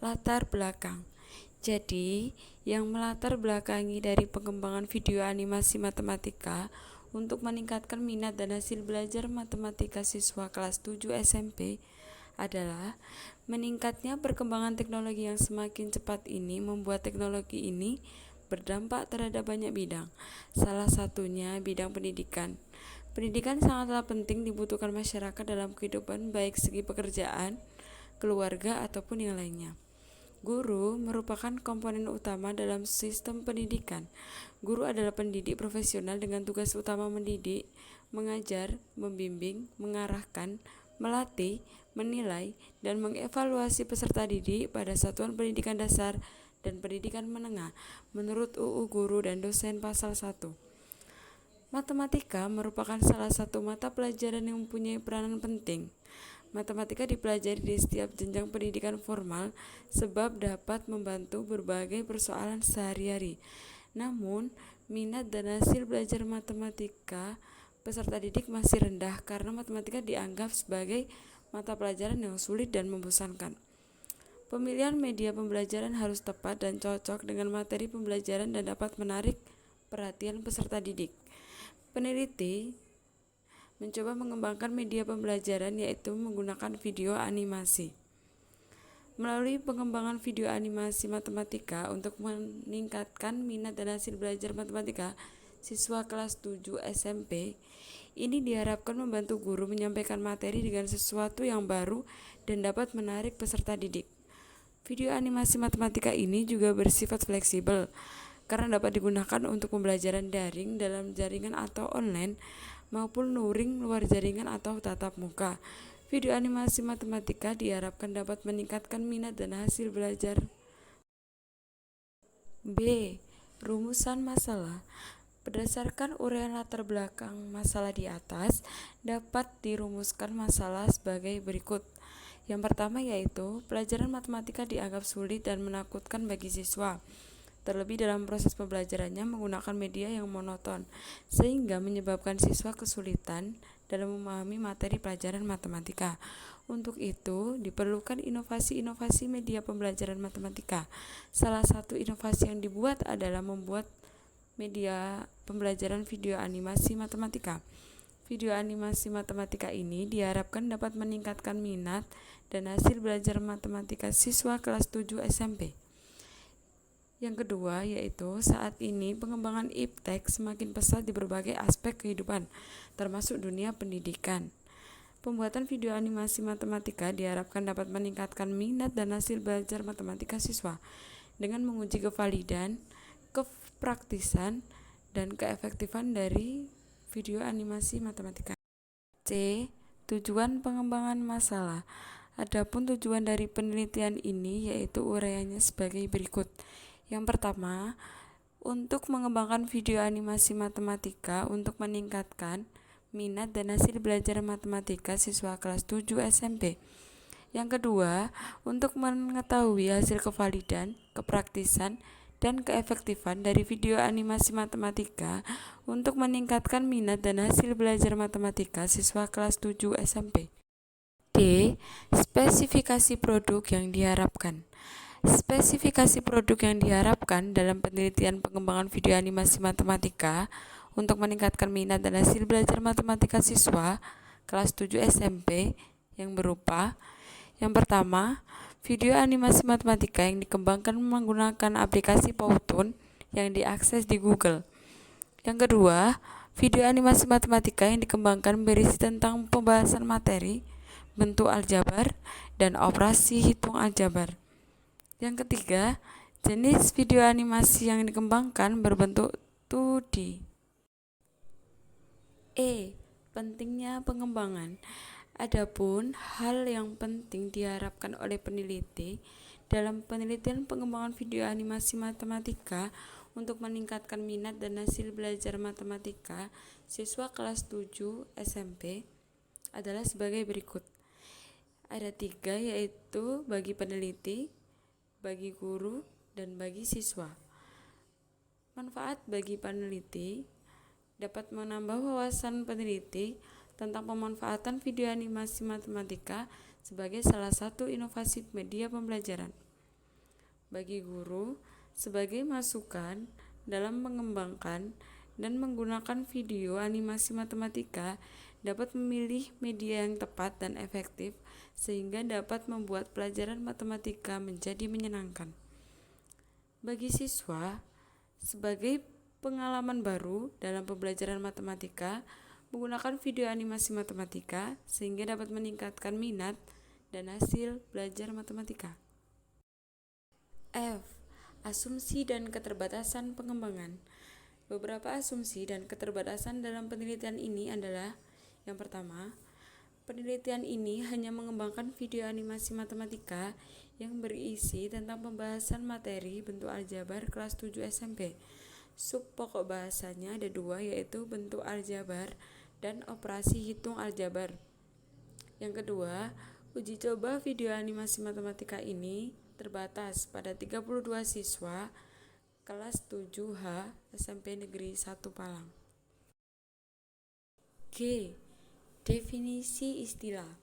Latar belakang. Jadi, yang melatar belakangi dari pengembangan video animasi matematika untuk meningkatkan minat dan hasil belajar matematika siswa kelas 7 SMP adalah meningkatnya perkembangan teknologi yang semakin cepat ini membuat teknologi ini berdampak terhadap banyak bidang. Salah satunya bidang pendidikan. Pendidikan sangatlah penting dibutuhkan masyarakat dalam kehidupan baik segi pekerjaan, keluarga, ataupun yang lainnya. Guru merupakan komponen utama dalam sistem pendidikan. Guru adalah pendidik profesional dengan tugas utama mendidik, mengajar, membimbing, mengarahkan, melatih, menilai, dan mengevaluasi peserta didik pada satuan pendidikan dasar dan pendidikan menengah menurut UU Guru dan Dosen Pasal 1. Matematika merupakan salah satu mata pelajaran yang mempunyai peranan penting. Matematika dipelajari di setiap jenjang pendidikan formal sebab dapat membantu berbagai persoalan sehari-hari. Namun, minat dan hasil belajar matematika peserta didik masih rendah karena matematika dianggap sebagai mata pelajaran yang sulit dan membosankan. Pemilihan media pembelajaran harus tepat dan cocok dengan materi pembelajaran dan dapat menarik perhatian peserta didik. Peneliti mencoba mengembangkan media pembelajaran yaitu menggunakan video animasi. Melalui pengembangan video animasi matematika untuk meningkatkan minat dan hasil belajar matematika siswa kelas 7 SMP, ini diharapkan membantu guru menyampaikan materi dengan sesuatu yang baru dan dapat menarik peserta didik. Video animasi matematika ini juga bersifat fleksibel karena dapat digunakan untuk pembelajaran daring dalam jaringan atau online maupun luring luar jaringan atau tatap muka. Video animasi matematika diharapkan dapat meningkatkan minat dan hasil belajar. B. Rumusan masalah. Berdasarkan uraian latar belakang masalah di atas, dapat dirumuskan masalah sebagai berikut. Yang pertama yaitu, pelajaran matematika dianggap sulit dan menakutkan bagi siswa. Terlebih dalam proses pembelajarannya menggunakan media yang monoton, sehingga menyebabkan siswa kesulitan dalam memahami materi pelajaran matematika. Untuk itu, diperlukan inovasi-inovasi media pembelajaran matematika. Salah satu inovasi yang dibuat adalah membuat media pembelajaran video animasi matematika. Video animasi matematika ini diharapkan dapat meningkatkan minat dan hasil belajar matematika siswa kelas 7 SMP. Yang kedua yaitu saat ini pengembangan iptek semakin pesat di berbagai aspek kehidupan, termasuk dunia pendidikan. Pembuatan video animasi matematika diharapkan dapat meningkatkan minat dan hasil belajar matematika siswa dengan menguji kevalidan, kepraktisan, dan keefektifan dari video animasi matematika. C. Tujuan pengembangan masalah. Adapun tujuan dari penelitian ini yaitu uraiannya sebagai berikut. Yang pertama, untuk mengembangkan video animasi matematika untuk meningkatkan minat dan hasil belajar matematika siswa kelas 7 SMP. Yang kedua, untuk mengetahui hasil kevalidan, kepraktisan, dan keefektifan dari video animasi matematika untuk meningkatkan minat dan hasil belajar matematika siswa kelas 7 SMP. D. Spesifikasi produk yang diharapkan. Spesifikasi produk yang diharapkan dalam penelitian pengembangan video animasi matematika untuk meningkatkan minat dan hasil belajar matematika siswa kelas 7 SMP yang berupa: yang pertama, video animasi matematika yang dikembangkan menggunakan aplikasi Powtoon yang diakses di Google. Yang kedua, video animasi matematika yang dikembangkan berisi tentang pembahasan materi, bentuk aljabar, dan operasi hitung aljabar. Yang ketiga, jenis video animasi yang dikembangkan berbentuk 2D. E. Pentingnya pengembangan. Adapun hal yang penting diharapkan oleh peneliti dalam penelitian pengembangan video animasi matematika untuk meningkatkan minat dan hasil belajar matematika siswa kelas 7 SMP adalah sebagai berikut. Ada 3 yaitu bagi peneliti, bagi guru, dan bagi siswa. Manfaat bagi peneliti dapat menambah wawasan peneliti tentang pemanfaatan video animasi matematika sebagai salah satu inovasi media pembelajaran. bagi guru sebagai masukan dalam mengembangkan dan menggunakan video animasi matematika dapat memilih media yang tepat dan efektif sehingga dapat membuat pelajaran matematika menjadi menyenangkan. Bagi siswa, sebagai pengalaman baru dalam pembelajaran matematika, menggunakan video animasi matematika sehingga dapat meningkatkan minat dan hasil belajar matematika. F. Asumsi dan keterbatasan pengembangan. Beberapa asumsi dan keterbatasan dalam penelitian ini adalah: yang pertama, penelitian ini hanya mengembangkan video animasi matematika yang berisi tentang pembahasan materi bentuk aljabar kelas 7 SMP. Sub pokok bahasanya ada dua, yaitu bentuk aljabar dan operasi hitung aljabar. Yang kedua, uji coba video animasi matematika ini terbatas pada 32 siswa kelas 7H SMP Negeri 1 Palang. G. Definisi istilah.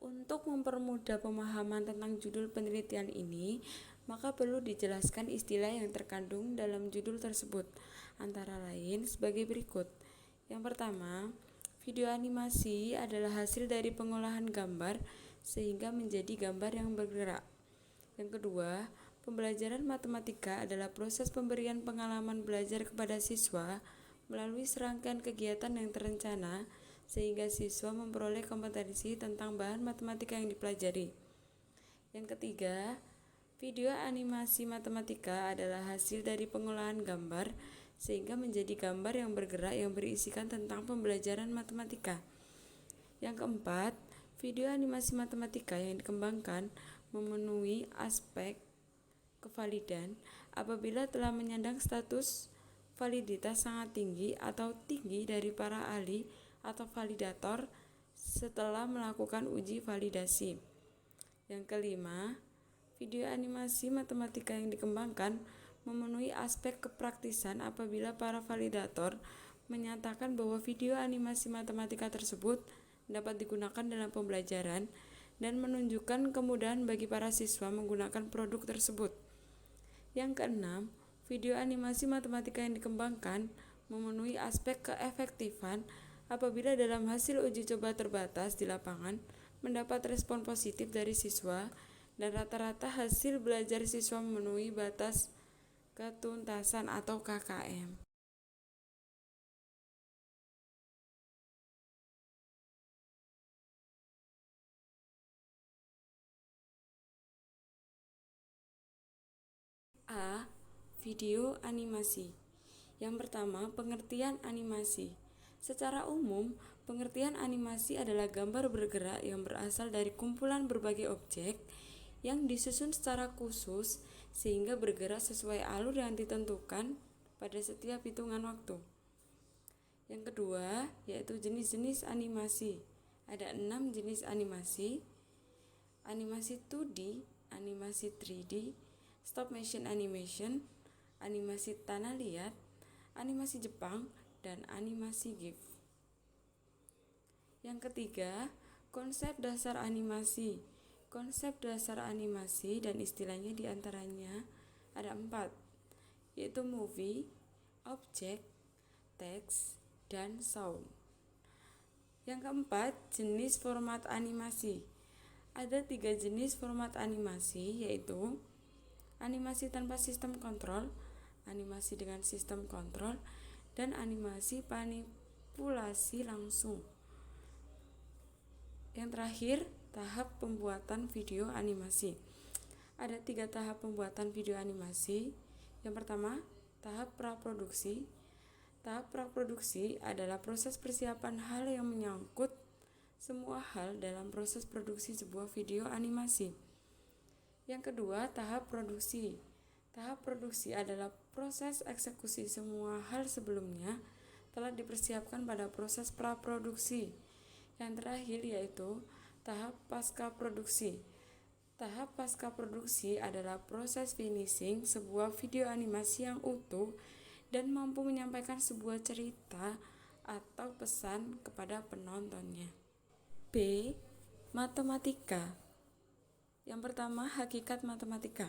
Untuk mempermudah pemahaman tentang judul penelitian ini, maka perlu dijelaskan istilah yang terkandung dalam judul tersebut, antara lain sebagai berikut. Yang pertama, video animasi adalah hasil dari pengolahan gambar sehingga menjadi gambar yang bergerak. Yang kedua, pembelajaran matematika adalah proses pemberian pengalaman belajar kepada siswa melalui serangkaian kegiatan yang terencana sehingga siswa memperoleh kompetensi tentang bahan matematika yang dipelajari. Yang ketiga, video animasi matematika adalah hasil dari pengolahan gambar sehingga menjadi gambar yang bergerak yang berisikan tentang pembelajaran matematika. Yang keempat, video animasi matematika yang dikembangkan memenuhi aspek kevalidan apabila telah menyandang status validitas sangat tinggi atau tinggi dari para ahli atau validator setelah melakukan uji validasi. Yang kelima, video animasi matematika yang dikembangkan memenuhi aspek kepraktisan apabila para validator menyatakan bahwa video animasi matematika tersebut dapat digunakan dalam pembelajaran dan menunjukkan kemudahan bagi para siswa menggunakan produk tersebut. Yang keenam, video animasi matematika yang dikembangkan memenuhi aspek keefektifan apabila dalam hasil uji coba terbatas di lapangan mendapat respon positif dari siswa dan rata-rata hasil belajar siswa memenuhi batas ketuntasan atau KKM. A. Video animasi. Yang pertama, pengertian animasi. Secara umum, pengertian animasi adalah gambar bergerak yang berasal dari kumpulan berbagai objek yang disusun secara khusus sehingga bergerak sesuai alur yang ditentukan pada setiap hitungan waktu. Yang kedua, yaitu jenis-jenis animasi. Ada 6 jenis animasi: animasi 2D, animasi 3D, stop motion animation, animasi tanah liat, animasi Jepang, dan animasi GIF. Yang ketiga, konsep dasar animasi. Konsep dasar animasi dan istilahnya diantaranya ada 4, yaitu movie, object, text, dan sound. Yang keempat, jenis format animasi. Ada 3 jenis format animasi, yaitu animasi tanpa sistem kontrol, animasi dengan sistem kontrol, dan animasi manipulasi langsung. Yang terakhir, tahap pembuatan video animasi. Ada 3 tahap pembuatan video animasi. Yang pertama, tahap praproduksi. Tahap praproduksi adalah proses persiapan hal yang menyangkut semua hal dalam proses produksi sebuah video animasi. Yang kedua, tahap produksi. Tahap produksi adalah proses eksekusi semua hal sebelumnya telah dipersiapkan pada proses praproduksi. Yang terakhir yaitu tahap pasca produksi. Tahap pasca produksi adalah proses finishing sebuah video animasi yang utuh dan mampu menyampaikan sebuah cerita atau pesan kepada penontonnya. B. Matematika. Yang pertama, hakikat matematika.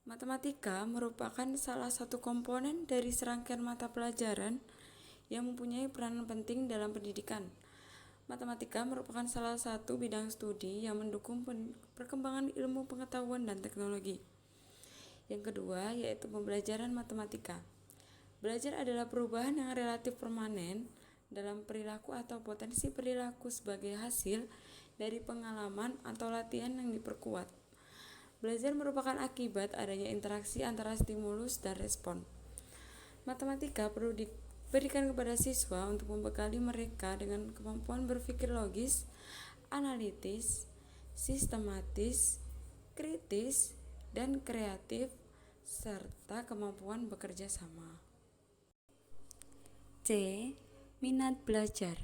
Matematika merupakan salah satu komponen dari serangkaian mata pelajaran yang mempunyai peranan penting dalam pendidikan. Matematika merupakan salah satu bidang studi yang mendukung perkembangan ilmu pengetahuan dan teknologi. Yang kedua yaitu pembelajaran matematika. Belajar adalah perubahan yang relatif permanen dalam perilaku atau potensi perilaku sebagai hasil dari pengalaman atau latihan yang diperkuat. Belajar merupakan akibat adanya interaksi antara stimulus dan respon. Matematika perlu diberikan kepada siswa untuk membekali mereka dengan kemampuan berpikir logis, analitis, sistematis, kritis, dan kreatif, serta kemampuan bekerja sama. C. Minat belajar.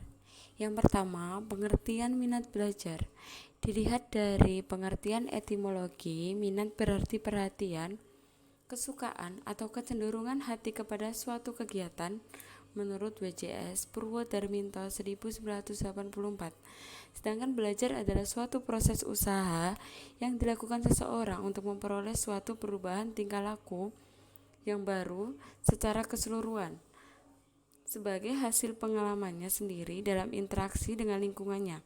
Yang pertama, pengertian minat belajar. Dilihat dari pengertian etimologi, minat berarti perhatian, kesukaan atau kecenderungan hati kepada suatu kegiatan menurut WJS Purwodarminto 1984. Sedangkan belajar adalah suatu proses usaha yang dilakukan seseorang untuk memperoleh suatu perubahan tingkah laku yang baru secara keseluruhan sebagai hasil pengalamannya sendiri dalam interaksi dengan lingkungannya.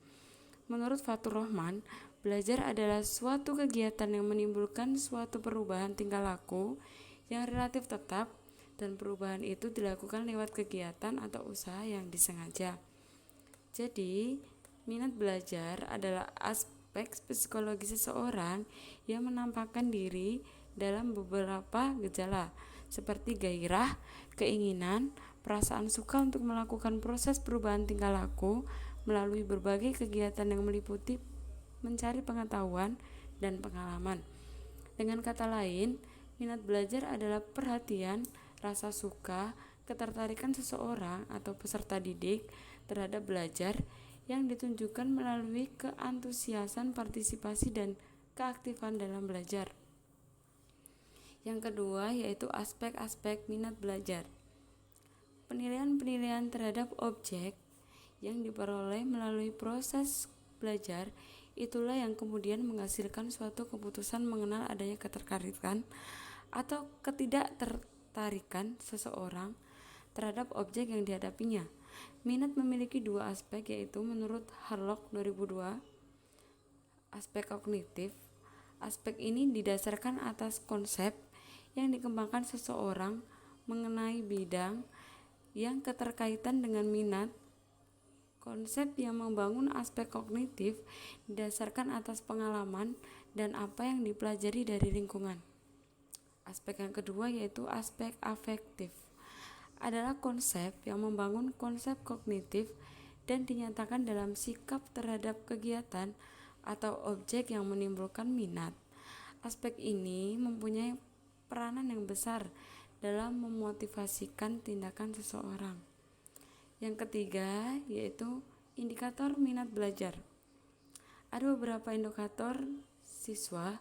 Menurut Fatur Rahman, belajar adalah suatu kegiatan yang menimbulkan suatu perubahan tingkah laku yang relatif tetap, dan perubahan itu dilakukan lewat kegiatan atau usaha yang disengaja. Jadi, minat belajar adalah aspek psikologi seseorang yang menampakkan diri dalam beberapa gejala, seperti gairah, keinginan, perasaan suka untuk melakukan proses perubahan tingkah laku melalui berbagai kegiatan yang meliputi mencari pengetahuan dan pengalaman. Dengan kata lain, minat belajar adalah perhatian, rasa suka, ketertarikan seseorang atau peserta didik terhadap belajar yang ditunjukkan melalui keantusiasan, partisipasi, dan keaktifan dalam belajar. Yang kedua yaitu aspek-aspek minat belajar. Penilaian-penilaian terhadap objek yang diperoleh melalui proses belajar itulah yang kemudian menghasilkan suatu keputusan mengenal adanya ketertarikan atau ketidaktertarikan seseorang terhadap objek yang dihadapinya. Minat memiliki dua aspek, yaitu menurut Harlock 2002, aspek kognitif. Aspek ini didasarkan atas konsep yang dikembangkan seseorang mengenai bidang yang keterkaitan dengan minat. Konsep yang membangun aspek kognitif didasarkan atas pengalaman dan apa yang dipelajari dari lingkungan. Aspek yang kedua yaitu aspek afektif. Adalah konsep yang membangun konsep kognitif dan dinyatakan dalam sikap terhadap kegiatan atau objek yang menimbulkan minat. Aspek ini mempunyai peranan yang besar dalam memotivasikan tindakan seseorang. Yang ketiga yaitu indikator minat belajar. Ada beberapa indikator siswa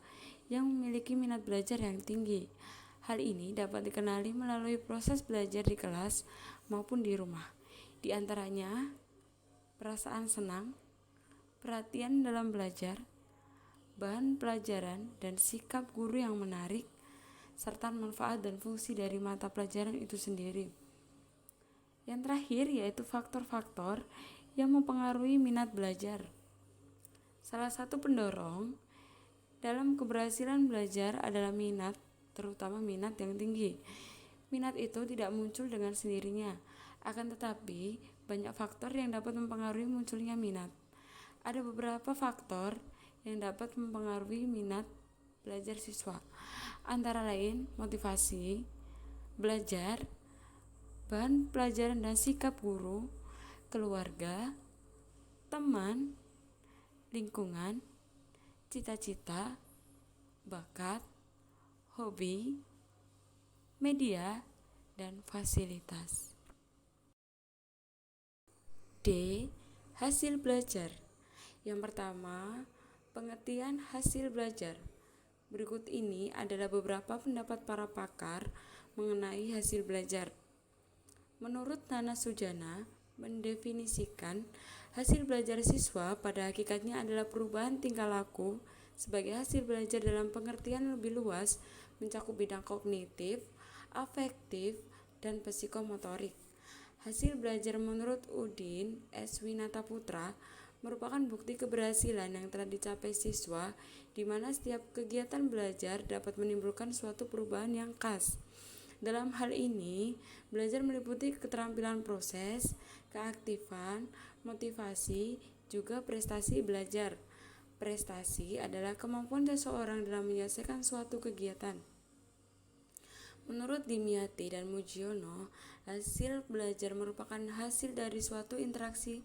yang memiliki minat belajar yang tinggi. Hal ini dapat dikenali melalui proses belajar di kelas maupun di rumah. Di antaranya perasaan senang, perhatian dalam belajar, bahan pelajaran dan sikap guru yang menarik, serta manfaat dan fungsi dari mata pelajaran itu sendiri. Yang terakhir yaitu faktor-faktor yang mempengaruhi minat belajar. Salah satu pendorong dalam keberhasilan belajar adalah minat, terutama minat yang tinggi. Minat itu tidak muncul dengan sendirinya, akan tetapi banyak faktor yang dapat mempengaruhi munculnya minat. Ada beberapa faktor yang dapat mempengaruhi minat belajar siswa, antara lain motivasi belajar, bahan pelajaran dan sikap guru, keluarga, teman, lingkungan, cita-cita, bakat, hobi, media, dan fasilitas. D. Hasil belajar. Yang pertama, pengertian hasil belajar. Berikut ini adalah beberapa pendapat para pakar mengenai hasil belajar. Menurut Nana Sujana, mendefinisikan hasil belajar siswa pada hakikatnya adalah perubahan tingkah laku sebagai hasil belajar dalam pengertian lebih luas mencakup bidang kognitif, afektif, dan psikomotorik. Hasil belajar menurut Udin S. Winata Putra merupakan bukti keberhasilan yang telah dicapai siswa, di mana setiap kegiatan belajar dapat menimbulkan suatu perubahan yang khas. Dalam hal ini, belajar meliputi keterampilan proses, keaktifan, motivasi, juga prestasi belajar. Prestasi adalah kemampuan seseorang dalam menyelesaikan suatu kegiatan. Menurut Dimyati dan Mujiono, hasil belajar merupakan hasil dari suatu interaksi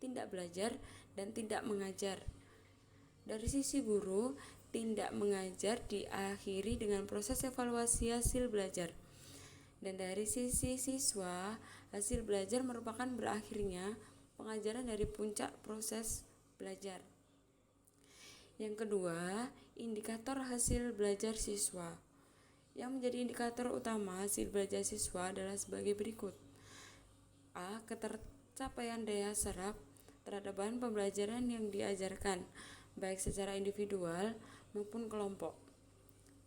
tindak belajar dan tidak mengajar. Dari sisi guru, tindak mengajar diakhiri dengan proses evaluasi hasil belajar. Dan dari sisi siswa, hasil belajar merupakan berakhirnya pengajaran dari puncak proses belajar. Yang kedua, indikator hasil belajar siswa. Yang menjadi indikator utama hasil belajar siswa adalah sebagai berikut. A. Ketercapaian daya serap terhadap bahan pembelajaran yang diajarkan, baik secara individual maupun kelompok.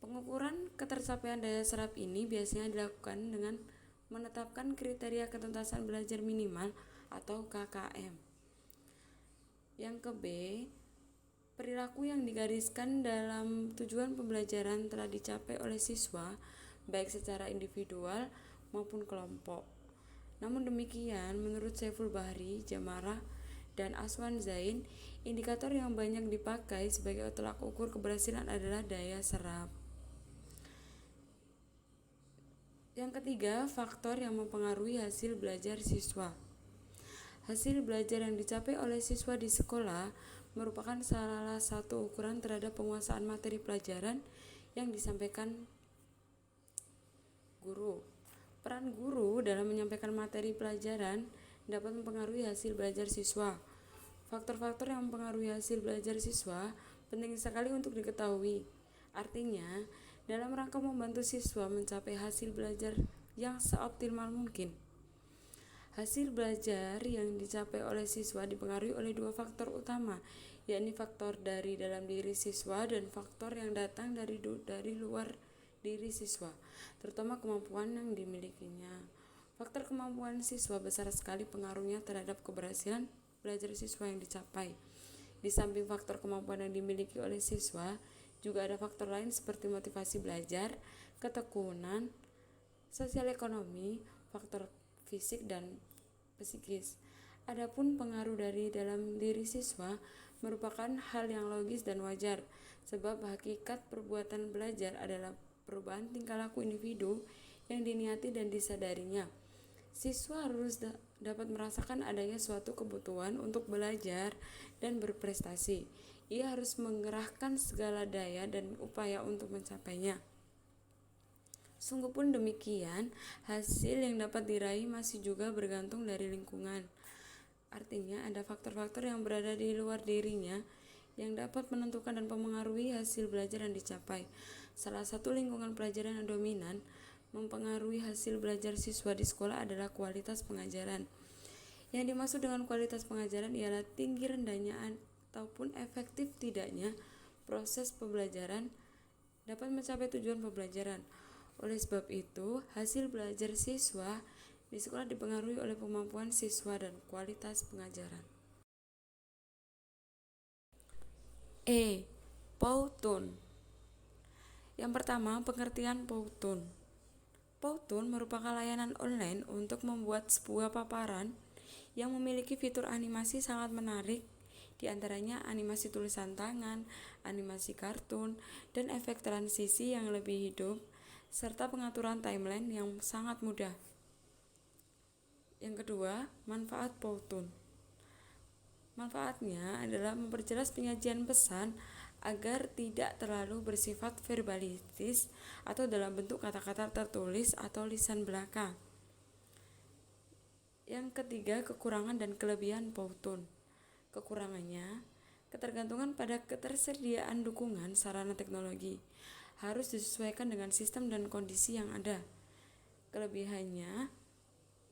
Pengukuran ketercapaian daya serap ini biasanya dilakukan dengan menetapkan kriteria ketuntasan belajar minimal atau KKM. Yang ke B, perilaku yang digariskan dalam tujuan pembelajaran telah dicapai oleh siswa, baik secara individual maupun kelompok. Namun demikian, menurut Saiful Bahri, Jamarah, dan Aswan Zain, indikator yang banyak dipakai sebagai tolak ukur keberhasilan adalah daya serap. Yang ketiga, faktor yang mempengaruhi hasil belajar siswa. Hasil belajar yang dicapai oleh siswa di sekolah merupakan salah satu ukuran terhadap penguasaan materi pelajaran yang disampaikan guru. Peran guru dalam menyampaikan materi pelajaran dapat mempengaruhi hasil belajar siswa. Faktor-faktor yang mempengaruhi hasil belajar siswa penting sekali untuk diketahui. Artinya, dalam rangka membantu siswa mencapai hasil belajar yang seoptimal mungkin. Hasil belajar yang dicapai oleh siswa dipengaruhi oleh dua faktor utama, yakni faktor dari dalam diri siswa dan faktor yang datang dari luar diri siswa, terutama kemampuan yang dimilikinya. Faktor kemampuan siswa besar sekali pengaruhnya terhadap keberhasilan belajar siswa yang dicapai. Di samping faktor kemampuan yang dimiliki oleh siswa, juga ada faktor lain seperti motivasi belajar, ketekunan, sosial ekonomi, faktor fisik dan psikis. Adapun pengaruh dari dalam diri siswa merupakan hal yang logis dan wajar, sebab hakikat perbuatan belajar adalah perubahan tingkah laku individu yang diniati dan disadarinya. Siswa harus dapat merasakan adanya suatu kebutuhan untuk belajar dan berprestasi. Ia harus mengerahkan segala daya dan upaya untuk mencapainya. Sungguh pun demikian, hasil yang dapat diraih masih juga bergantung dari lingkungan. Artinya ada faktor-faktor yang berada di luar dirinya yang dapat menentukan dan mempengaruhi hasil belajar yang dicapai. Salah satu lingkungan pelajaran yang dominan mempengaruhi hasil belajar siswa di sekolah adalah kualitas pengajaran. Yang dimaksud dengan kualitas pengajaran ialah tinggi rendahnya ataupun efektif tidaknya proses pembelajaran dapat mencapai tujuan pembelajaran. Oleh sebab itu, hasil belajar siswa di sekolah dipengaruhi oleh kemampuan siswa dan kualitas pengajaran. Powtoon. Yang pertama, pengertian Powtoon. Powtoon merupakan layanan online untuk membuat sebuah paparan yang memiliki fitur animasi sangat menarik, di antaranya animasi tulisan tangan, animasi kartun, dan efek transisi yang lebih hidup, serta pengaturan timeline yang sangat mudah. Yang kedua, manfaat Powtoon. Manfaatnya adalah memperjelas penyajian pesan agar tidak terlalu bersifat verbalitis atau dalam bentuk kata-kata tertulis atau lisan belaka. Yang ketiga, kekurangan dan kelebihan Powtoon. Kekurangannya, ketergantungan pada ketersediaan dukungan sarana teknologi harus disesuaikan dengan sistem dan kondisi yang ada. Kelebihannya,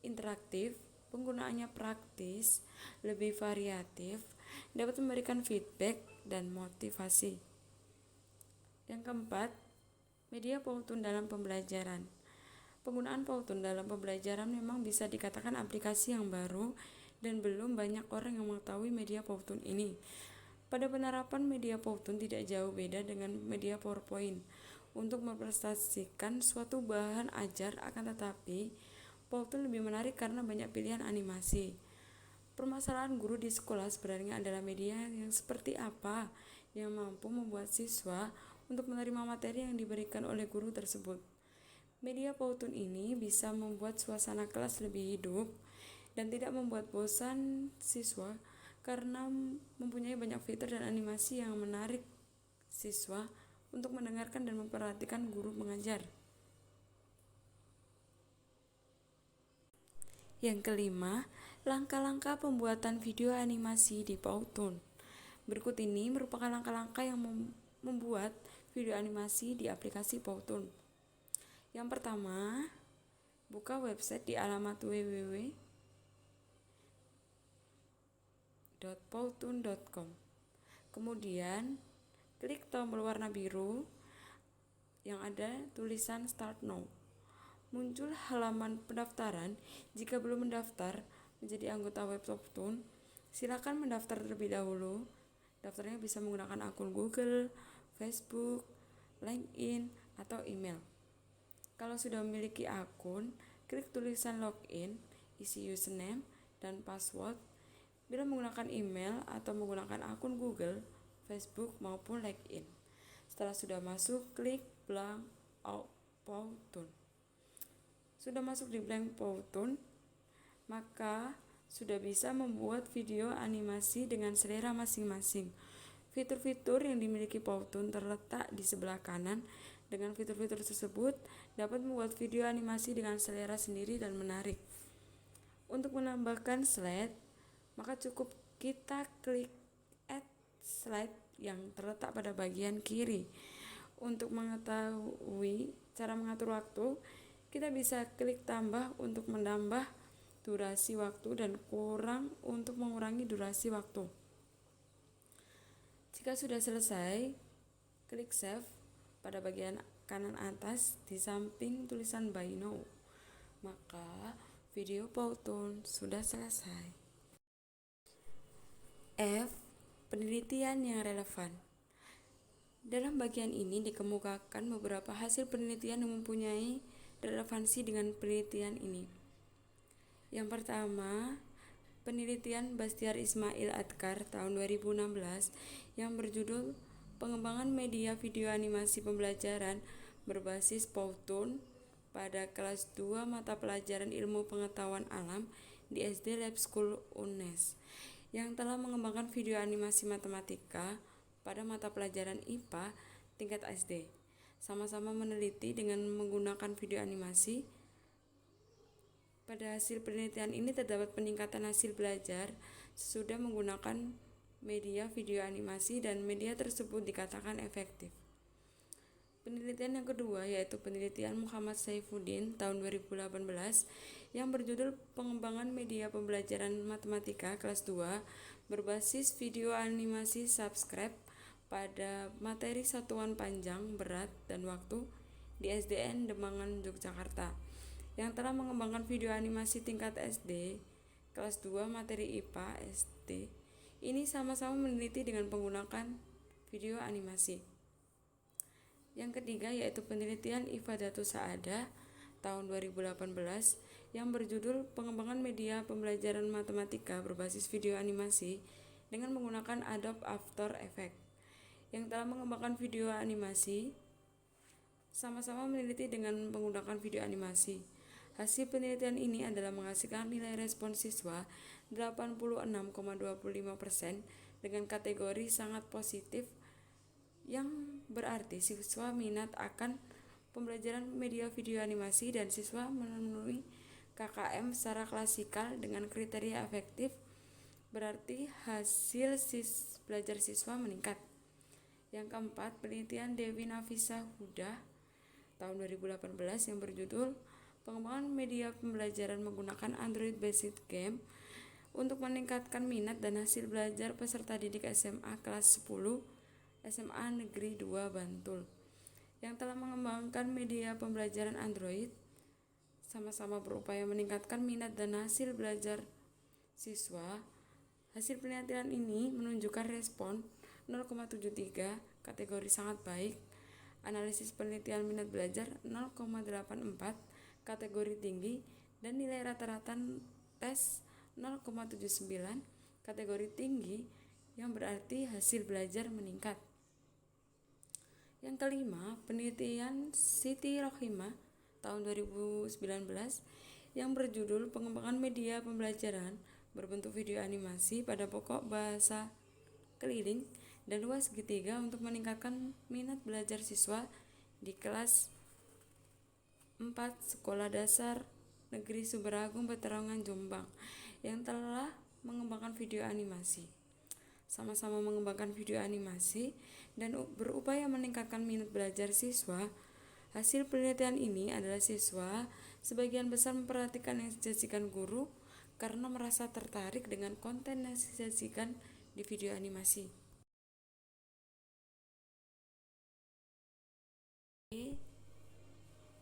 interaktif, penggunaannya praktis, lebih variatif, dapat memberikan feedback dan motivasi. Yang keempat, Media Powtoon dalam pembelajaran. Penggunaan Powtoon dalam pembelajaran memang bisa dikatakan aplikasi yang baru dan belum banyak orang yang mengetahui media Powtoon ini. Pada penerapan media Powtoon tidak jauh beda dengan media PowerPoint untuk mempresentasikan suatu bahan ajar, akan tetapi Powtoon lebih menarik karena banyak pilihan animasi. Permasalahan guru di sekolah sebenarnya adalah media yang seperti apa yang mampu membuat siswa untuk menerima materi yang diberikan oleh guru tersebut. Media Powtoon ini bisa membuat suasana kelas lebih hidup dan tidak membuat bosan siswa karena mempunyai banyak fitur dan animasi yang menarik siswa untuk mendengarkan dan memperhatikan guru mengajar. Yang kelima, langkah-langkah pembuatan video animasi di Powtoon. Berikut ini merupakan langkah-langkah yang membuat video animasi di aplikasi Powtoon. Yang pertama, buka website di alamat www.powtoon.com. Kemudian, klik tombol warna biru yang ada tulisan Start Now. Muncul halaman pendaftaran. Jika belum mendaftar menjadi anggota web Powtoon, silakan mendaftar terlebih dahulu. Daftarnya bisa menggunakan akun Google, Facebook, LinkedIn, atau email. Kalau sudah memiliki akun, klik tulisan login, isi username dan password. Bila menggunakan email atau menggunakan akun Google, Facebook, maupun LinkedIn. Setelah sudah masuk, klik blank Powtoon. Sudah masuk di blank Powtoon, maka sudah bisa membuat video animasi dengan selera masing-masing. Fitur-fitur yang dimiliki Powtoon terletak di sebelah kanan. Dengan fitur-fitur tersebut dapat membuat video animasi dengan selera sendiri dan menarik. Untuk menambahkan slide, maka cukup kita klik add slide yang terletak pada bagian kiri. Untuk mengetahui cara mengatur waktu, kita bisa klik tambah untuk menambah durasi waktu dan kurang untuk mengurangi durasi waktu. Jika sudah selesai, klik save pada bagian kanan atas di samping tulisan Buy Now. Maka video Powtoon sudah selesai. F. Penelitian yang relevan. Dalam bagian ini dikemukakan beberapa hasil penelitian yang mempunyai relevansi dengan penelitian ini. Yang pertama, penelitian Bastiar Ismail Adkar tahun 2016 yang berjudul Pengembangan Media Video Animasi Pembelajaran berbasis Powtoon pada kelas 2 mata pelajaran Ilmu Pengetahuan Alam di SD Lab School UNES, yang telah mengembangkan video animasi matematika pada mata pelajaran IPA tingkat SD. Sama-sama meneliti dengan menggunakan video animasi. Pada hasil penelitian ini terdapat peningkatan hasil belajar sesudah menggunakan media video animasi dan media tersebut dikatakan efektif. Penelitian yang kedua yaitu penelitian Muhammad Saifuddin tahun 2018 yang berjudul Pengembangan Media Pembelajaran Matematika kelas 2 berbasis video animasi subscribe pada materi satuan panjang, berat, dan waktu di SDN Demangan, Yogyakarta, yang telah mengembangkan video animasi tingkat SD kelas 2 materi IPA SD. Ini sama-sama meneliti dengan menggunakan video animasi. Yang ketiga yaitu penelitian Ifadatus Saadah tahun 2018 yang berjudul Pengembangan Media Pembelajaran Matematika berbasis video animasi dengan menggunakan Adobe After Effects, yang telah mengembangkan video animasi. Sama-sama meneliti dengan menggunakan video animasi. Hasil penelitian ini adalah menghasilkan nilai respon siswa 86,25% dengan kategori sangat positif, yang berarti siswa minat akan pembelajaran media video animasi dan siswa memenuhi KKM secara klasikal dengan kriteria efektif, berarti hasil belajar siswa meningkat. Yang keempat, penelitian Dewi Nafisa Huda tahun 2018 yang berjudul Pengembangan Media Pembelajaran Menggunakan Android Based Game untuk meningkatkan minat dan hasil belajar peserta didik SMA kelas 10 SMA Negeri 2 Bantul, yang telah mengembangkan media pembelajaran Android sama-sama berupaya meningkatkan minat dan hasil belajar siswa. Hasil penelitian ini menunjukkan respon 0,73, kategori sangat baik, analisis penelitian minat belajar 0,84, kategori tinggi, dan nilai rata-rata tes 0,79, kategori tinggi, yang berarti hasil belajar meningkat. Yang kelima, penelitian Siti Rohimah tahun 2019 yang berjudul Pengembangan Media Pembelajaran berbentuk video animasi pada pokok bahasa keliling dan luas segitiga untuk meningkatkan minat belajar siswa di kelas 4 Sekolah Dasar Negeri Sumberagung Peterangan Jombang yang telah mengembangkan video animasi. Sama-sama mengembangkan video animasi dan berupaya meningkatkan minat belajar siswa. Hasil penelitian ini adalah siswa sebagian besar memperhatikan yang disajikan guru karena merasa tertarik dengan konten yang disajikan di video animasi.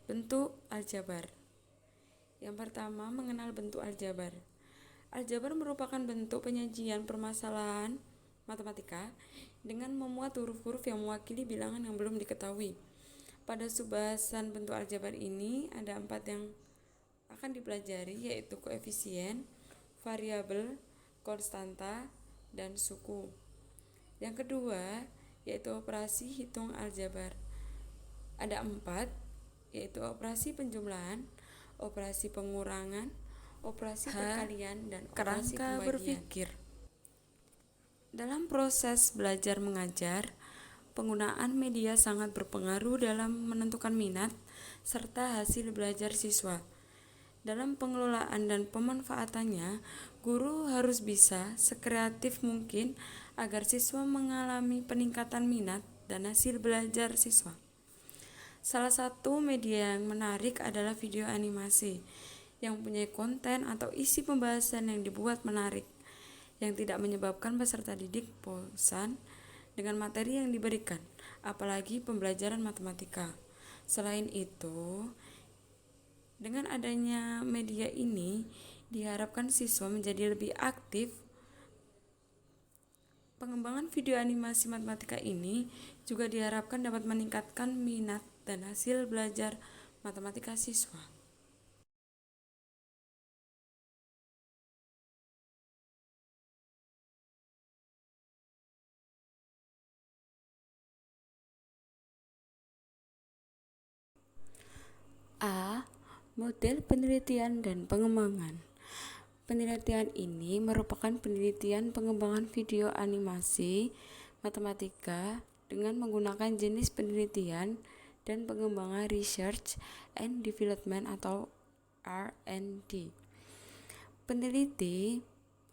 Bentuk aljabar. Yang pertama, mengenal bentuk aljabar. Aljabar merupakan bentuk penyajian permasalahan matematika dengan memuat huruf-huruf yang mewakili bilangan yang belum diketahui. Pada subbahasan bentuk aljabar ini ada 4 yang akan dipelajari, yaitu koefisien, variabel, konstanta, dan suku. Yang kedua yaitu operasi hitung aljabar. Ada 4, yaitu operasi penjumlahan, operasi pengurangan, operasi perkalian, dan operasi pembagian. Berpikir. Dalam proses belajar mengajar, penggunaan media sangat berpengaruh dalam menentukan minat serta hasil belajar siswa. Dalam pengelolaan dan pemanfaatannya, guru harus bisa sekreatif mungkin agar siswa mengalami peningkatan minat dan hasil belajar siswa. Salah satu media yang menarik adalah video animasi yang mempunyai konten atau isi pembahasan yang dibuat menarik, yang tidak menyebabkan peserta didik bosan dengan materi yang diberikan, apalagi pembelajaran matematika. Selain itu, dengan adanya media ini, diharapkan siswa menjadi lebih aktif. Pengembangan video animasi matematika ini juga diharapkan dapat meningkatkan minat dan hasil belajar matematika siswa. A. Model penelitian dan pengembangan. Penelitian ini merupakan penelitian pengembangan video animasi matematika dengan menggunakan jenis penelitian dan pengembangan research and development atau R&D. Peneliti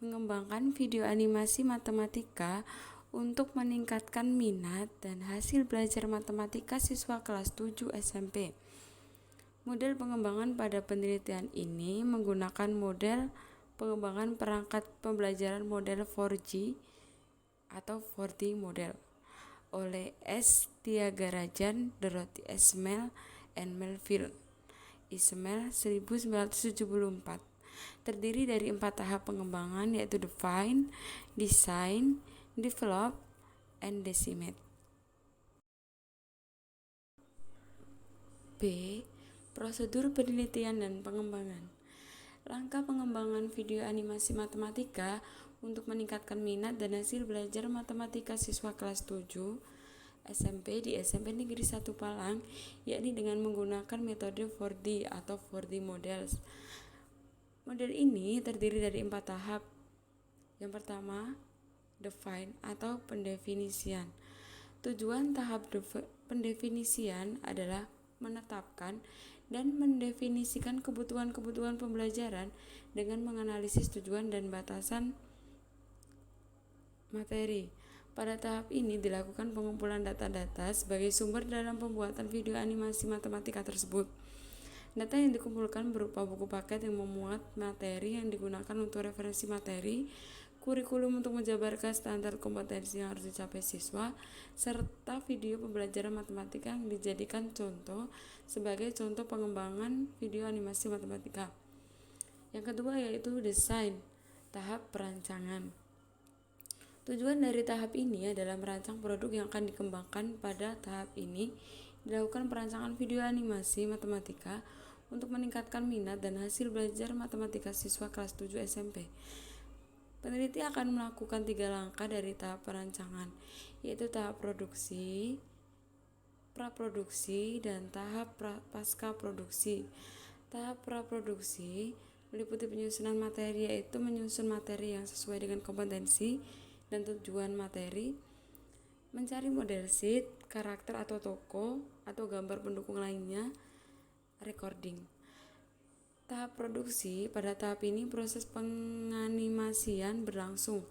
mengembangkan video animasi matematika untuk meningkatkan minat dan hasil belajar matematika siswa kelas 7 SMP. Model pengembangan pada penelitian ini menggunakan model pengembangan perangkat pembelajaran model 4G atau 4D model oleh S. Thiagarajan, Dorothy Ismail, and Melville Ismail 1974. Terdiri dari 4 tahap pengembangan, yaitu define, design, develop, and decimate. B. Prosedur penelitian dan pengembangan. Langkah pengembangan video animasi matematika untuk meningkatkan minat dan hasil belajar matematika siswa kelas 7 SMP di SMP Negeri 1 Palang, yakni dengan menggunakan metode 4D atau 4D models. Model ini terdiri dari 4 tahap. Yang pertama, define atau pendefinisian. Tujuan tahap pendefinisian adalah menetapkan dan mendefinisikan kebutuhan-kebutuhan pembelajaran dengan menganalisis tujuan dan batasan materi. Pada tahap ini dilakukan pengumpulan data-data sebagai sumber dalam pembuatan video animasi matematika tersebut. Data yang dikumpulkan berupa buku paket yang memuat materi yang digunakan untuk referensi materi, kurikulum untuk menjabarkan standar kompetensi yang harus dicapai siswa, serta video pembelajaran matematika yang dijadikan contoh sebagai contoh pengembangan video animasi matematika. Yang kedua yaitu desain, tahap perancangan. Tujuan dari tahap ini adalah merancang produk yang akan dikembangkan. Pada tahap ini dilakukan perancangan video animasi matematika untuk meningkatkan minat dan hasil belajar matematika siswa kelas 7 SMP. Peneliti akan melakukan 3 langkah dari tahap perancangan, yaitu tahap produksi, praproduksi, dan tahap pasca produksi. Tahap praproduksi meliputi penyusunan materi, yaitu menyusun materi yang sesuai dengan kompetensi dan tujuan materi, mencari model sheet, karakter atau tokoh, atau gambar pendukung lainnya, recording. Tahap produksi, pada tahap ini proses penganimasian berlangsung.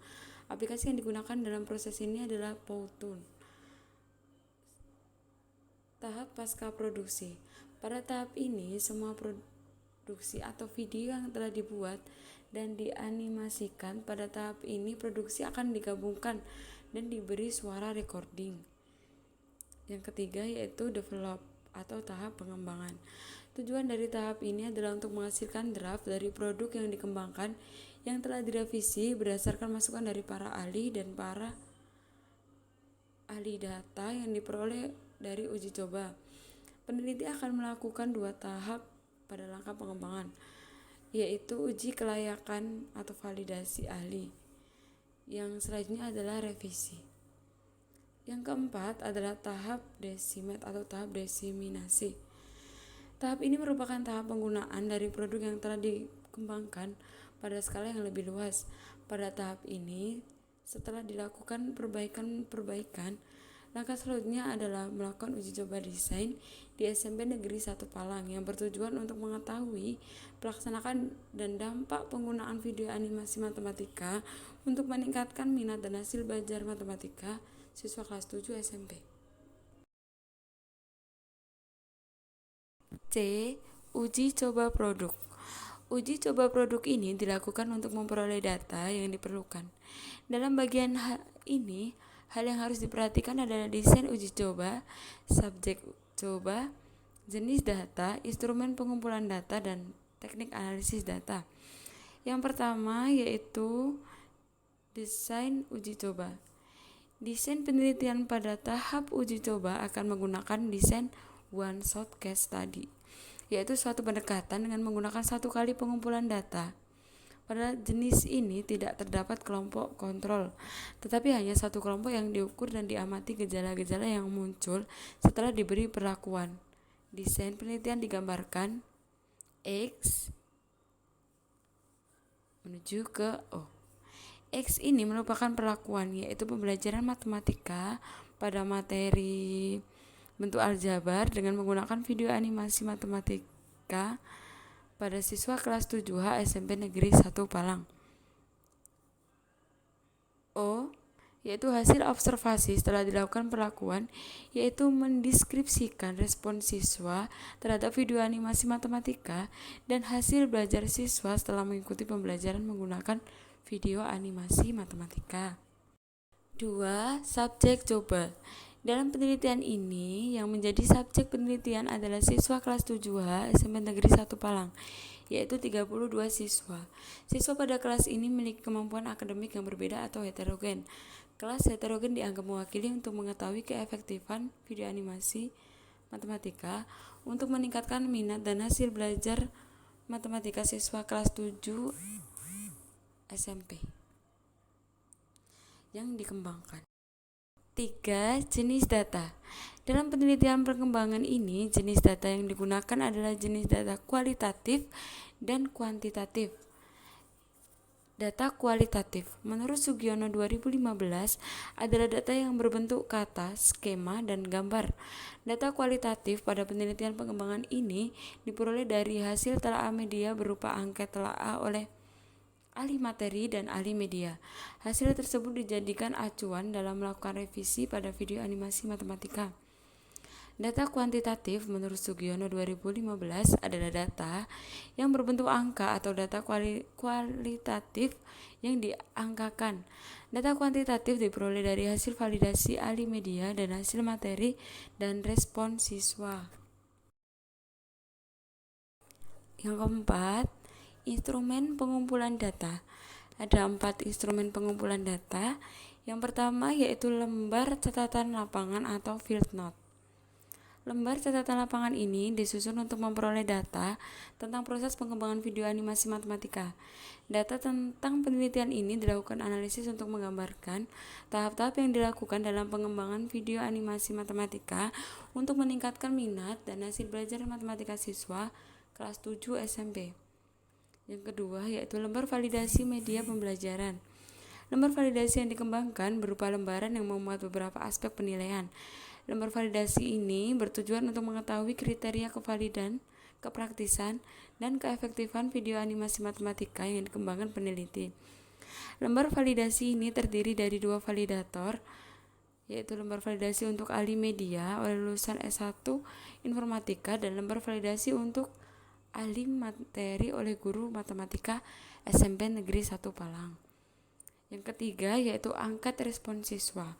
Aplikasi yang digunakan dalam proses ini adalah Powtoon. Tahap pasca produksi, pada tahap ini semua produksi atau video yang telah dibuat dan dianimasikan pada tahap ini produksi akan digabungkan dan diberi suara recording. Yang ketiga yaitu develop atau tahap pengembangan. Tujuan dari tahap ini adalah untuk menghasilkan draft dari produk yang dikembangkan yang telah direvisi berdasarkan masukan dari para ahli dan para ahli data yang diperoleh dari uji coba. Peneliti akan melakukan 2 tahap pada langkah pengembangan, yaitu uji kelayakan atau validasi ahli. Yang selanjutnya adalah revisi. Yang keempat adalah tahap decimat atau tahap desiminasi. Tahap ini merupakan tahap penggunaan dari produk yang telah dikembangkan pada skala yang lebih luas. Pada tahap ini, setelah dilakukan perbaikan, langkah selanjutnya adalah melakukan uji coba desain di SMP Negeri 1 Palang yang bertujuan untuk mengetahui pelaksanaan dan dampak penggunaan video animasi matematika untuk meningkatkan minat dan hasil belajar matematika siswa kelas 7 SMP. C. Uji coba produk. Uji coba produk ini dilakukan untuk memperoleh data yang diperlukan. Dalam bagian ini, hal yang harus diperhatikan adalah desain uji coba, subjek coba, jenis data, instrumen pengumpulan data, dan teknik analisis data. Yang pertama yaitu desain uji coba. Desain penelitian pada tahap uji coba akan menggunakan desain one shot case study, yaitu suatu pendekatan dengan menggunakan 1 kali pengumpulan data. Pada jenis ini tidak terdapat kelompok kontrol, tetapi hanya 1 kelompok yang diukur dan diamati gejala-gejala yang muncul setelah diberi perlakuan. Desain penelitian digambarkan X menuju ke O. X ini merupakan perlakuan, yaitu pembelajaran matematika pada materi bentuk aljabar dengan menggunakan video animasi matematika pada siswa kelas 7H SMP Negeri 1 Palang. O, yaitu hasil observasi setelah dilakukan perlakuan, yaitu mendeskripsikan respon siswa terhadap video animasi matematika dan hasil belajar siswa setelah mengikuti pembelajaran menggunakan video animasi matematika. 2. Subjek coba. Dalam penelitian ini, yang menjadi subjek penelitian adalah siswa kelas 7H SMP Negeri 1 Palang, yaitu 32 siswa. Siswa pada kelas ini memiliki kemampuan akademik yang berbeda atau heterogen. Kelas heterogen dianggap mewakili untuk mengetahui keefektifan video animasi matematika untuk meningkatkan minat dan hasil belajar matematika siswa kelas 7 SMP yang dikembangkan. 3. Jenis data. Dalam penelitian perkembangan ini, jenis data yang digunakan adalah jenis data kualitatif dan kuantitatif. Data kualitatif, menurut Sugiono 2015, adalah data yang berbentuk kata, skema, dan gambar. Data kualitatif pada penelitian pengembangan ini diperoleh dari hasil telaah media berupa angket telaah oleh ahli materi dan ahli media. Hasil tersebut dijadikan acuan dalam melakukan revisi pada video animasi matematika. Data kuantitatif menurut Sugiono 2015 adalah data yang berbentuk angka atau data kualitatif yang diangkakan. Data kuantitatif diperoleh dari hasil validasi ahli media dan hasil materi dan respon siswa. Yang keempat, instrumen pengumpulan data. Ada 4 instrumen pengumpulan data. Yang pertama yaitu lembar catatan lapangan atau field note. Lembar catatan lapangan ini disusun untuk memperoleh data tentang proses pengembangan video animasi matematika. Data tentang penelitian ini dilakukan analisis untuk menggambarkan tahap-tahap yang dilakukan dalam pengembangan video animasi matematika untuk meningkatkan minat dan hasil belajar matematika siswa kelas 7 SMP. Yang kedua yaitu lembar validasi media pembelajaran. Lembar validasi yang dikembangkan berupa lembaran yang memuat beberapa aspek penilaian. Lembar validasi ini bertujuan untuk mengetahui kriteria kevalidan, kepraktisan, dan keefektifan video animasi matematika yang dikembangkan peneliti. Lembar validasi ini terdiri dari 2 validator, yaitu lembar validasi untuk ahli media oleh lulusan S1 Informatika dan lembar validasi untuk ahli materi oleh guru matematika SMP Negeri 1 Palang. Yang ketiga yaitu angkat respon siswa.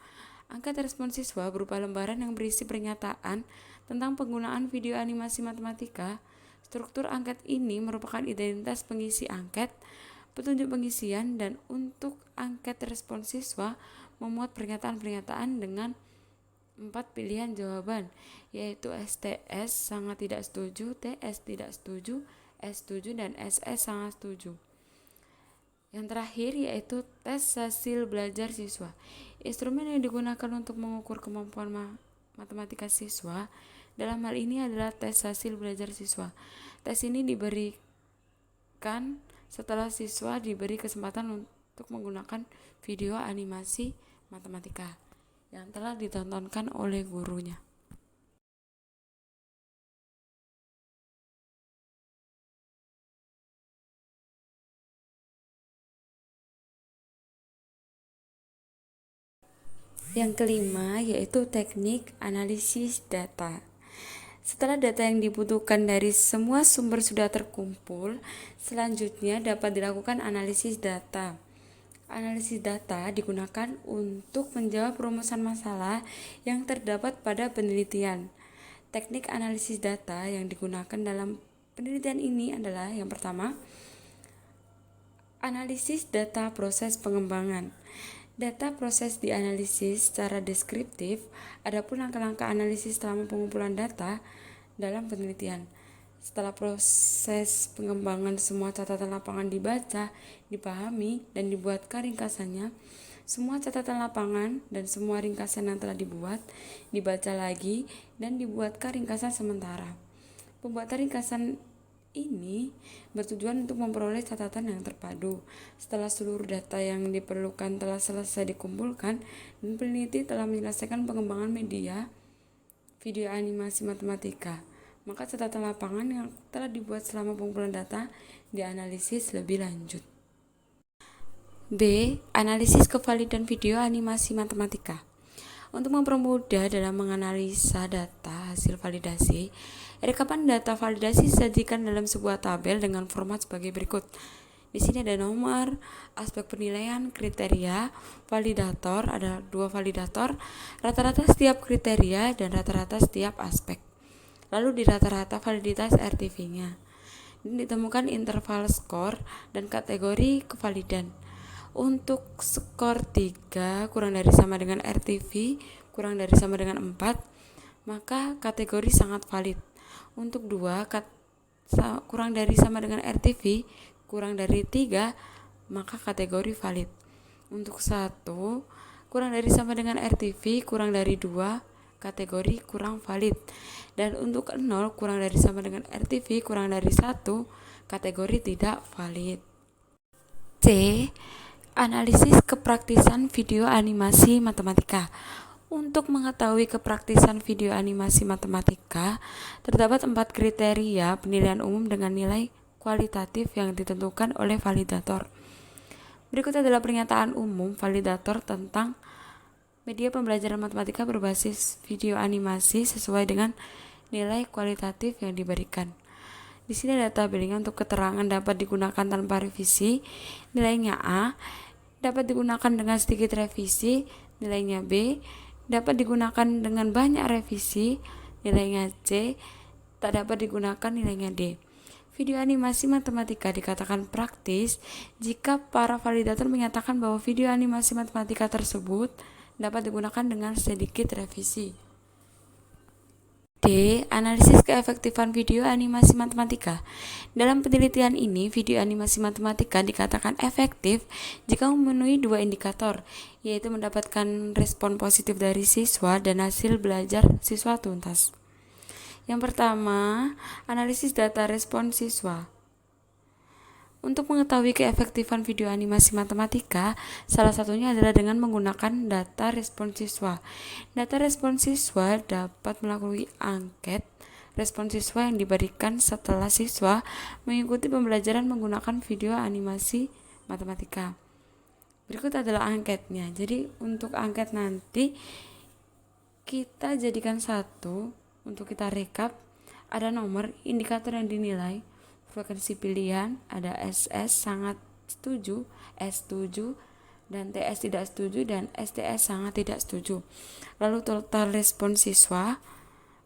Angkat respon siswa berupa lembaran yang berisi pernyataan tentang penggunaan video animasi matematika. Struktur angket ini merupakan identitas pengisi angket, petunjuk pengisian, dan untuk angket respon siswa memuat pernyataan-pernyataan dengan 4 pilihan jawaban, yaitu STS sangat tidak setuju, TS tidak setuju, S setuju, dan SS sangat setuju. Yang terakhir yaitu tes hasil belajar siswa. Instrumen yang digunakan untuk mengukur kemampuan matematika siswa dalam hal ini adalah tes hasil belajar siswa. Tes ini diberikan setelah siswa diberi kesempatan untuk menggunakan video animasi matematika yang telah ditontonkan oleh gurunya. Yang kelima yaitu teknik analisis data. Setelah data yang dibutuhkan dari semua sumber sudah terkumpul, selanjutnya dapat dilakukan analisis data. Analisis data digunakan untuk menjawab rumusan masalah yang terdapat pada penelitian. Teknik analisis data yang digunakan dalam penelitian ini adalah yang pertama, analisis data proses pengembangan. Data proses dianalisis secara deskriptif, adapun langkah-langkah analisis selama pengumpulan data dalam penelitian. Setelah proses pengembangan semua catatan lapangan dibaca, dipahami, dan dibuatkan ringkasannya, semua catatan lapangan dan semua ringkasan yang telah dibaca lagi dan dibuatkan ringkasan sementara. Pembuatan ringkasan ini bertujuan untuk memperoleh catatan yang terpadu. Setelah seluruh data yang diperlukan telah selesai dikumpulkan dan peneliti telah menyelesaikan pengembangan media video animasi matematika, maka catatan lapangan yang telah dibuat selama pengumpulan data dianalisis lebih lanjut. B. Analisis kevalidan video animasi matematika. Untuk mempermudah dalam menganalisa data hasil validasi, rekapan data validasi disajikan dalam sebuah tabel dengan format sebagai berikut. Di sini ada nomor, aspek penilaian, kriteria, validator, ada 2 validator, rata-rata setiap kriteria, dan rata-rata setiap aspek. Lalu di rata-rata validitas RTV-nya. Ditemukan interval skor dan kategori kevalidan. Untuk skor 3 kurang dari sama dengan RTV kurang dari sama dengan 4, maka kategori sangat valid. Untuk 2 kurang dari sama dengan RTV kurang dari 3, maka kategori valid. Untuk 1 kurang dari sama dengan RTV kurang dari 2, kategori kurang valid. Dan untuk 0 kurang dari sama dengan RTV kurang dari 1, kategori tidak valid. C. Analisis kepraktisan video animasi matematika. Untuk mengetahui kepraktisan video animasi matematika, terdapat 4 kriteria penilaian umum dengan nilai kualitatif yang ditentukan oleh validator. Berikut adalah pernyataan umum validator tentang Media pembelajaran matematika berbasis video animasi sesuai dengan nilai kualitatif yang diberikan. Di sini ada tabelnya. Untuk keterangan dapat digunakan tanpa revisi, nilainya A. Dapat digunakan dengan sedikit revisi, nilainya B. Dapat digunakan dengan banyak revisi, nilainya C. Tak dapat digunakan, nilainya D. Video animasi matematika dikatakan praktis jika para validator menyatakan bahwa video animasi matematika tersebut dapat digunakan dengan sedikit revisi. D. Analisis keefektifan video animasi matematika. Dalam penelitian ini, video animasi matematika dikatakan efektif jika memenuhi dua indikator, yaitu mendapatkan respon positif dari siswa dan hasil belajar siswa tuntas. Yang pertama, analisis data respon siswa. Untuk mengetahui keefektifan video animasi matematika, salah satunya adalah dengan menggunakan data respon siswa. Data respon siswa dapat melalui angket respon siswa yang diberikan setelah siswa mengikuti pembelajaran menggunakan video animasi matematika. Berikut adalah anketnya. Jadi untuk angket nanti kita jadikan satu. Untuk kita rekap, ada nomor indikator yang dinilai, frekuensi pilihan, ada SS sangat setuju, S setuju, dan TS tidak setuju, dan STS sangat tidak setuju. Lalu total respon siswa,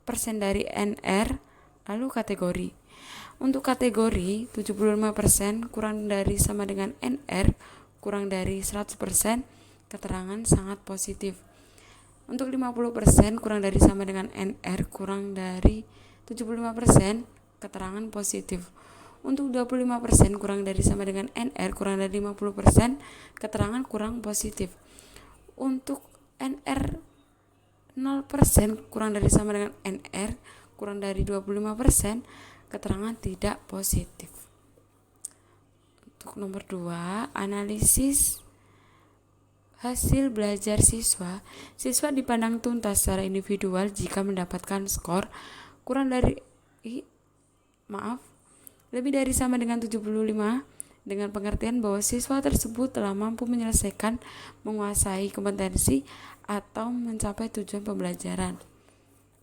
persen dari NR, lalu kategori. Untuk kategori 75% kurang dari sama dengan NR kurang dari 100%, keterangan sangat positif. Untuk 50% kurang dari sama dengan NR kurang dari 75%, keterangan positif. Untuk 25% kurang dari sama dengan NR kurang dari 50%, keterangan kurang positif. Untuk NR 0% kurang dari sama dengan NR kurang dari 25%, keterangan tidak positif. Untuk nomor 2, analisis hasil belajar siswa. Siswa dipandang tuntas secara individual jika mendapatkan skor kurang dari lebih dari sama dengan 75, dengan pengertian bahwa siswa tersebut telah mampu menyelesaikan, menguasai kompetensi atau mencapai tujuan pembelajaran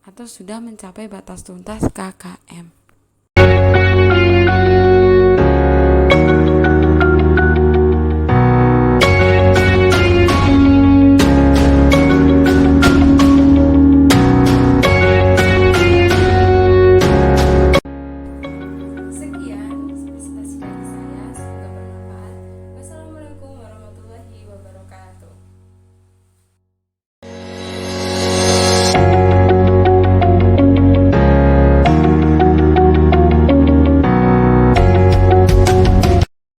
atau sudah mencapai batas tuntas KKM.